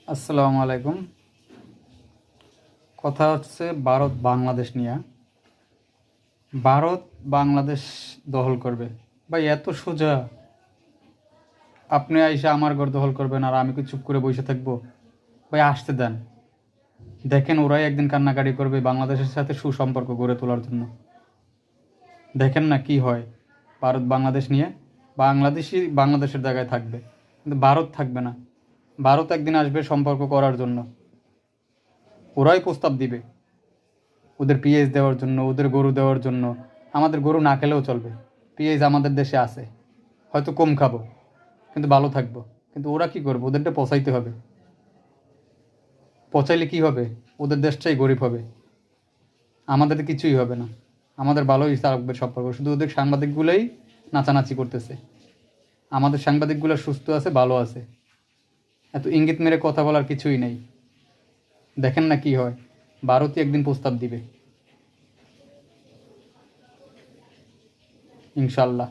আসসালামু আলাইকুম। কথা হচ্ছে ভারত বাংলাদেশ নিয়ে। ভারত বাংলাদেশ দখল করবে। ভাই এত সোজা? আপনি আইসা আমার ঘর দখল করবেন আর আমি কি চুপ করে বসে থাকবো? ভাই আসতে দেন, দেখেন ওরাই একদিন কান্নাকাটি করবে বাংলাদেশের সাথে সুসম্পর্ক গড়ে তোলার জন্য। দেখেন না কি হয় ভারত বাংলাদেশ নিয়ে। বাংলাদেশই বাংলাদেশের জায়গায় থাকবে, কিন্তু ভারত থাকবে না। ভারত একদিন আসবে সম্পর্ক করার জন্য, ওরাই প্রস্তাব দিবে ওদের পিএইচ দেওয়ার জন্য, ওদের গরু দেওয়ার জন্য। আমাদের গরু না খেলেও চলবে, পিএইচ আমাদের দেশে আছে, হয়তো কম খাবো কিন্তু ভালো থাকবো। কিন্তু ওরা কি করবে? ওদেরটা পচাইতে হবে। পচাইলে কি হবে? ওদের দেশটাই গরিব হবে, আমাদের কিছুই হবে না। আমাদের ভালোই থাকবে সম্পর্ক, শুধু ওদের সাংবাদিকগুলোই নাচানাচি করতেছে। আমাদের সাংবাদিকগুলো সুস্থ আছে, ভালো আছে, এত ইঙ্গিত মেরে কথা বলার কিছুই নেই। দেখেন না কি হয়, ভারতই একদিন প্রস্তাব দিবে ইনশাল্লাহ।